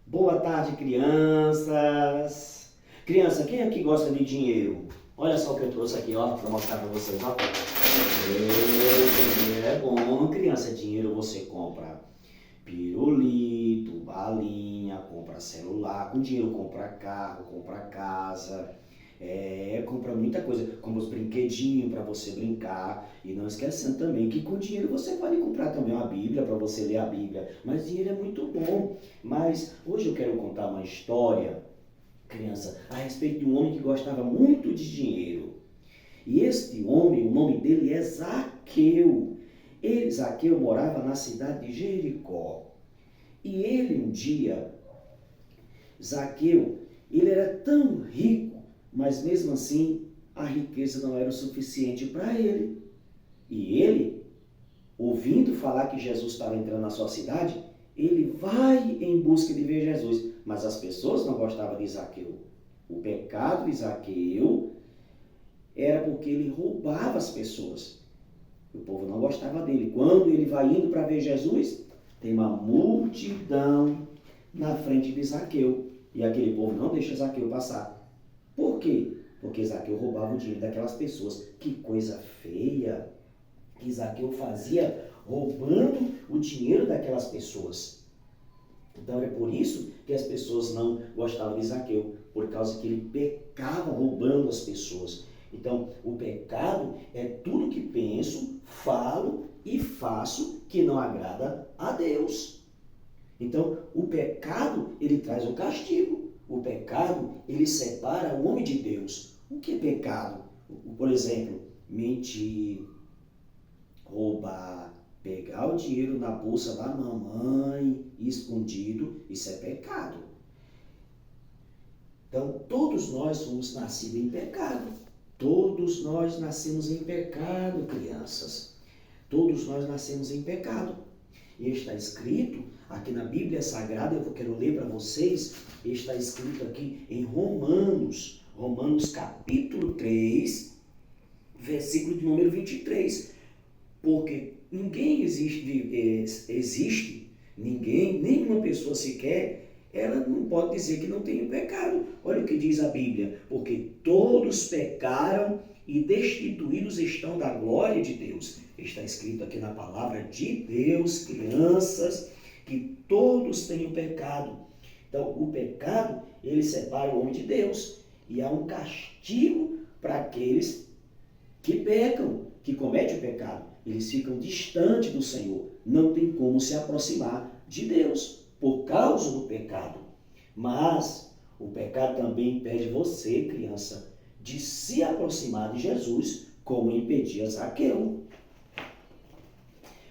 Boa tarde, crianças. Criança, quem aqui gosta de dinheiro? Olha só o que eu trouxe aqui, ó, para mostrar para vocês, ó. Dinheiro é bom, criança. Dinheiro você compra pirulito, balinha, compra celular. Com dinheiro compra carro, compra casa. Compra muita coisa, compra os brinquedinhos para você brincar. E não esquecendo também que com dinheiro você pode comprar também uma Bíblia para você ler a Bíblia. Mas dinheiro é muito bom. Mas hoje eu quero contar uma história, criança, a respeito de um homem que gostava muito de dinheiro. E este homem, o nome dele é Zaqueu. Zaqueu morava na cidade de Jericó. E ele um dia, Zaqueu, ele era tão rico, mas mesmo assim a riqueza não era o suficiente para ele. E ele, ouvindo falar que Jesus estava entrando na sua cidade, ele vai em busca de ver Jesus. Mas as pessoas não gostavam de Zaqueu. O pecado de Zaqueu era porque ele roubava as pessoas. O povo não gostava dele. Quando ele vai indo para ver Jesus, tem uma multidão na frente de Zaqueu. E aquele povo não deixa Zaqueu passar. Por quê? Porque Zaqueu roubava o dinheiro daquelas pessoas. Que coisa feia que Zaqueu fazia, roubando o dinheiro daquelas pessoas. Então é por isso que as pessoas não gostavam de Zaqueu, por causa que ele pecava roubando as pessoas. Então o pecado é tudo que penso, falo e faço que não agrada a Deus. Então o pecado, ele traz o castigo. O pecado, ele separa o homem de Deus. O que é pecado? Por exemplo, mentir, roubar, pegar o dinheiro na bolsa da mamãe escondido, isso é pecado. Então, todos nós somos nascidos em pecado. Todos nós nascemos em pecado, crianças. Todos nós nascemos em pecado. E está escrito aqui na Bíblia Sagrada, eu quero ler para vocês, está escrito aqui em Romanos capítulo 3, versículo de número 23. Porque ninguém existe, nenhuma pessoa sequer, ela não pode dizer que não tem pecado. Olha o que diz a Bíblia, porque todos pecaram e destituídos estão da glória de Deus. Está escrito aqui na palavra de Deus, crianças, que todos têm o pecado. Então, o pecado, ele separa o homem de Deus. E há um castigo para aqueles que pecam, que cometem o pecado. Eles ficam distantes do Senhor. Não tem como se aproximar de Deus por causa do pecado. Mas o pecado também impede você, criança, de se aproximar de Jesus, como impedia Zaqueu.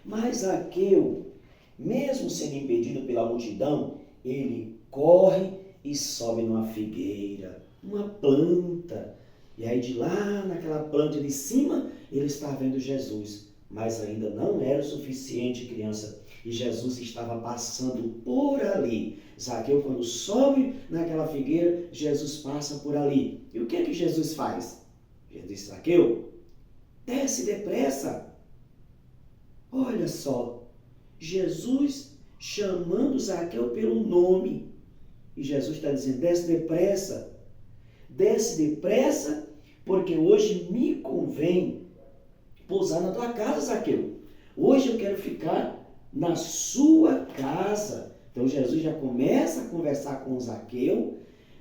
Mas Zaqueu, mesmo sendo impedido pela multidão, ele corre e sobe numa figueira, uma planta. E aí de lá, naquela planta de cima, ele está vendo Jesus. Mas ainda não era o suficiente, criança. E Jesus estava passando por ali. Zaqueu, quando sobe naquela figueira, Jesus passa por ali. E o que é que Jesus faz? Jesus disse, Zaqueu, desce depressa. Olha só, Jesus chamando Zaqueu pelo nome. E Jesus está dizendo, desce depressa, porque hoje me convém pousar na tua casa, Zaqueu. Hoje eu quero ficar na sua casa. Então Jesus já começa a conversar com Zaqueu.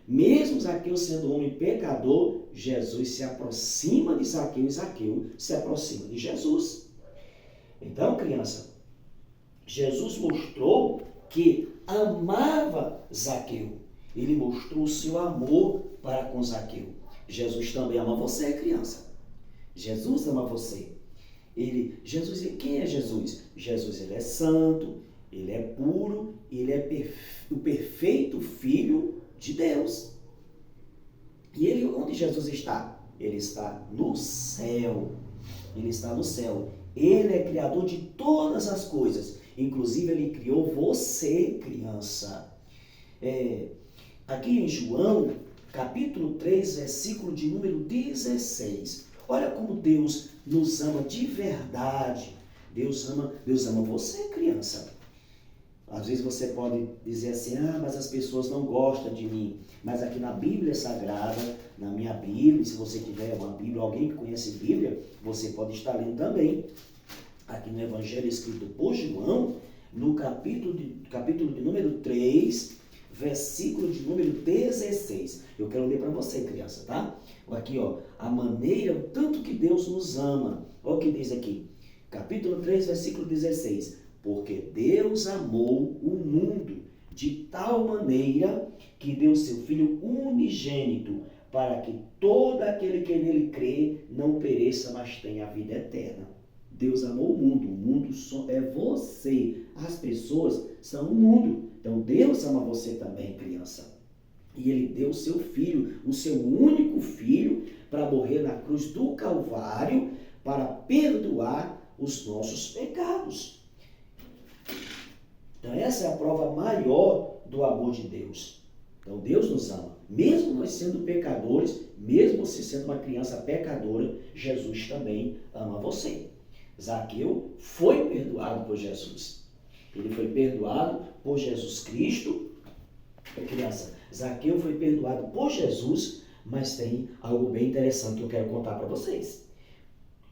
Mesmo Zaqueu sendo um homem pecador, Jesus se aproxima de Zaqueu e Zaqueu se aproxima de Jesus. Então, criança, Jesus mostrou que amava Zaqueu. Ele mostrou o seu amor para com Zaqueu. Jesus também ama você, criança. Jesus ama você. Quem é Jesus? Jesus, ele é santo, ele é puro, ele é o perfeito Filho de Deus. E onde Jesus está? Ele está no céu. Ele está no céu. Ele é criador de todas as coisas. Inclusive, ele criou você, criança. Aqui em João, capítulo 3, versículo de número 16. Olha como Deus nos ama de verdade. Deus ama você, criança. Às vezes você pode dizer assim, mas as pessoas não gostam de mim. Mas aqui na Bíblia Sagrada, na minha Bíblia, se você tiver uma Bíblia, alguém que conhece Bíblia, você pode estar lendo também. Aqui no Evangelho escrito por João, no capítulo de número 3, versículo de número 16. Eu quero ler para você, criança, tá? Aqui, ó, a maneira, o tanto que Deus nos ama. Olha o que diz aqui. Capítulo 3, versículo 16. Porque Deus amou o mundo de tal maneira que deu seu Filho unigênito, para que todo aquele que nele crê não pereça, mas tenha a vida eterna. Deus amou o mundo é você. As pessoas são o mundo. Então Deus ama você também, criança. E Ele deu o seu Filho, o seu único Filho, para morrer na cruz do Calvário, para perdoar os nossos pecados. Então essa é a prova maior do amor de Deus. Então Deus nos ama. Mesmo nós sendo pecadores, mesmo você sendo uma criança pecadora, Jesus também ama você. Zaqueu foi perdoado por Jesus. Ele foi perdoado por Jesus Cristo. Criança, Zaqueu foi perdoado por Jesus, mas tem algo bem interessante que eu quero contar para vocês.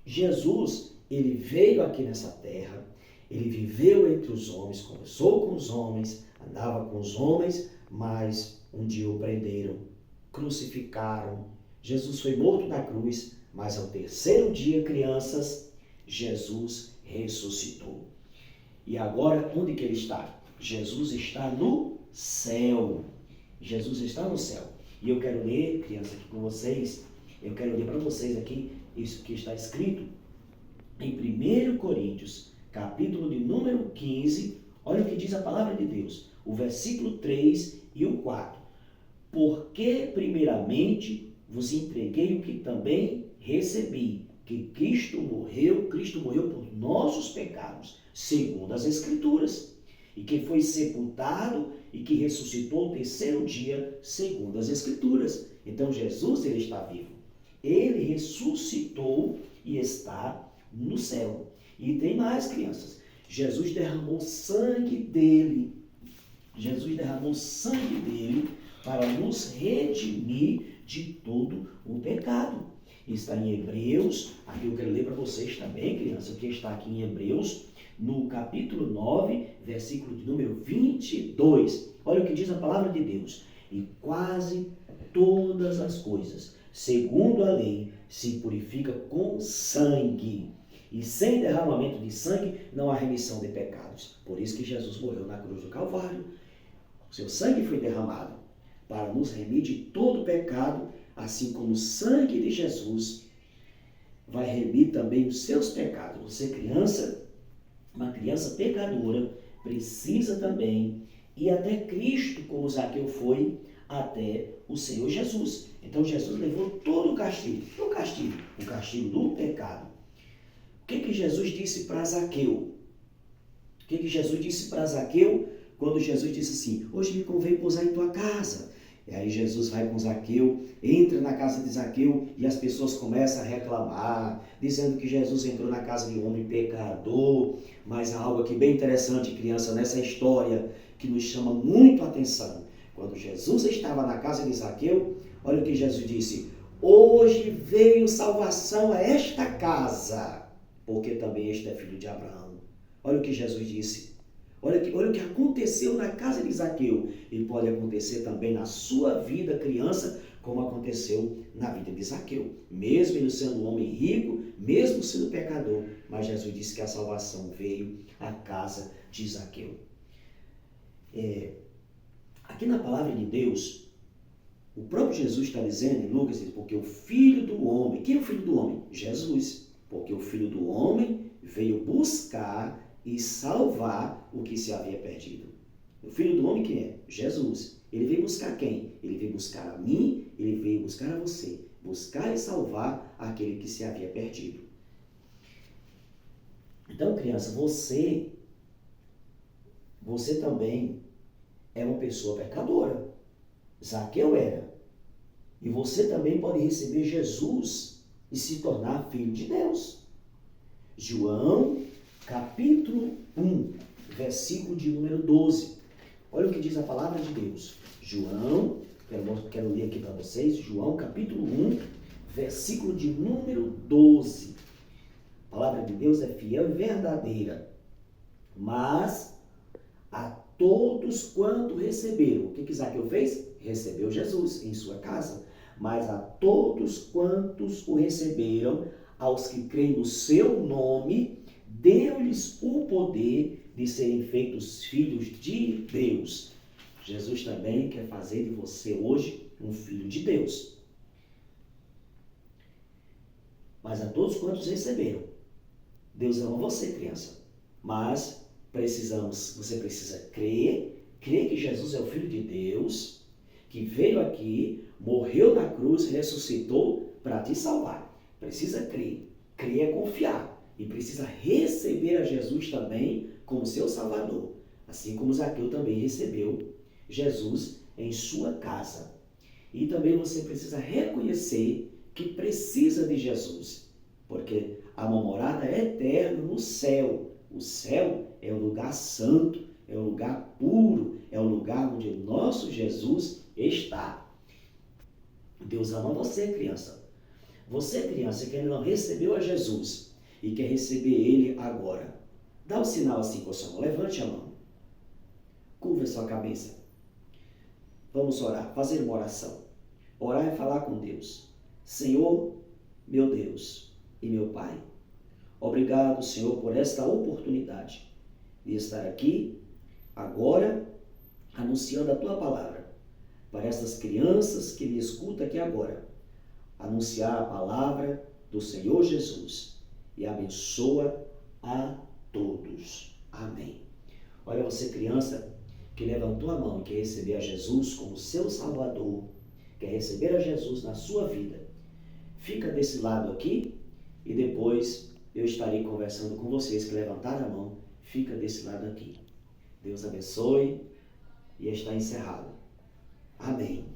Jesus, ele veio aqui nessa terra, ele viveu entre os homens, conversou com os homens, andava com os homens, mas um dia o prenderam, crucificaram. Jesus foi morto na cruz, mas ao terceiro dia, crianças, Jesus ressuscitou. E agora, onde que ele está? Jesus está no céu. Jesus está no céu. E eu quero ler, criança, aqui com vocês, eu quero ler para vocês aqui isso que está escrito em 1 Coríntios, capítulo de número 15, olha o que diz a palavra de Deus, o versículo 3 e o 4. Porque, primeiramente, vos entreguei o que também recebi, que Cristo morreu por nossos pecados, segundo as Escrituras, e que foi sepultado e que ressuscitou no terceiro dia, segundo as Escrituras. Então Jesus, ele está vivo. Ele ressuscitou e está no céu. E tem mais, crianças. Jesus derramou sangue dele. Jesus derramou sangue dele para nos redimir de todo o pecado. Está em Hebreus, aqui eu quero ler para vocês também, criança, o que está aqui em Hebreus, no capítulo 9, versículo de número 22. Olha o que diz a palavra de Deus. E quase todas as coisas, segundo a lei, se purifica com sangue. E sem derramamento de sangue não há remissão de pecados. Por isso que Jesus morreu na cruz do Calvário. O seu sangue foi derramado para nos remir de todo pecado, assim como o sangue de Jesus vai remir também os seus pecados. Você, criança, uma criança pecadora, precisa também ir até Cristo, como Zaqueu foi até o Senhor Jesus. Então Jesus levou todo o castigo. O castigo do pecado. O que Jesus disse para Zaqueu? O que Jesus disse para Zaqueu quando Jesus disse assim, hoje me convém pousar em tua casa? E aí Jesus vai com Zaqueu, entra na casa de Zaqueu e as pessoas começam a reclamar, dizendo que Jesus entrou na casa de um homem pecador. Mas há algo aqui bem interessante, criança, nessa história que nos chama muito a atenção. Quando Jesus estava na casa de Zaqueu, olha o que Jesus disse, hoje veio salvação a esta casa, porque também este é filho de Abraão. Olha o que Jesus disse. Olha o que aconteceu na casa de Zaqueu. E pode acontecer também na sua vida, criança, como aconteceu na vida de Zaqueu. Mesmo ele sendo um homem rico, mesmo sendo pecador, mas Jesus disse que a salvação veio à casa de Zaqueu. Aqui na palavra de Deus, o próprio Jesus está dizendo em Lucas, porque o Filho do Homem, quem é o Filho do Homem? Jesus. Porque o Filho do Homem veio buscar e salvar o que se havia perdido. O Filho do Homem quem é? Jesus. Ele veio buscar quem? Ele veio buscar a mim, ele veio buscar a você. Buscar e salvar aquele que se havia perdido. Então, criança, você também é uma pessoa pecadora. Zaqueu era. E você também pode receber Jesus e se tornar filho de Deus. João, capítulo 1, versículo de número 12. Olha o que diz a palavra de Deus. João, quero ler aqui para vocês, João capítulo 1, versículo de número 12. A palavra de Deus é fiel e verdadeira. Mas a todos quanto receberam. O que Zaqueu fez? Recebeu Jesus em sua casa. Mas a todos quantos o receberam, aos que creem no seu nome, deu-lhes o poder de serem feitos filhos de Deus. Jesus também quer fazer de você hoje um filho de Deus. Mas a todos quantos receberam. Deus ama você, criança. Mas você precisa crer que Jesus é o Filho de Deus, que veio aqui, morreu na cruz, ressuscitou para te salvar. Precisa crer. Crer é confiar. E precisa receber a Jesus também como seu Salvador. Assim como Zaqueu também recebeu Jesus em sua casa. E também você precisa reconhecer que precisa de Jesus. Porque há uma morada eterna no céu. O céu é um lugar santo, é um lugar puro, é um lugar onde nosso Jesus está. Deus ama você, criança. Você, criança, que ainda não recebeu a Jesus e quer receber Ele agora. Dá um sinal assim com a sua mão. Levante a mão. Curva a sua cabeça. Vamos orar, fazer uma oração. Orar é falar com Deus. Senhor, meu Deus e meu Pai, obrigado, Senhor, por esta oportunidade de estar aqui, agora, anunciando a Tua palavra para estas crianças que me escutam aqui agora. Anunciar a palavra do Senhor Jesus e abençoa a todos. Amém. Olha, você, criança, que levantou a mão e quer receber a Jesus como seu Salvador, quer receber a Jesus na sua vida, fica desse lado aqui e depois eu estarei conversando com vocês que levantaram a mão. Fica desse lado aqui. Deus abençoe e está encerrado. Amém.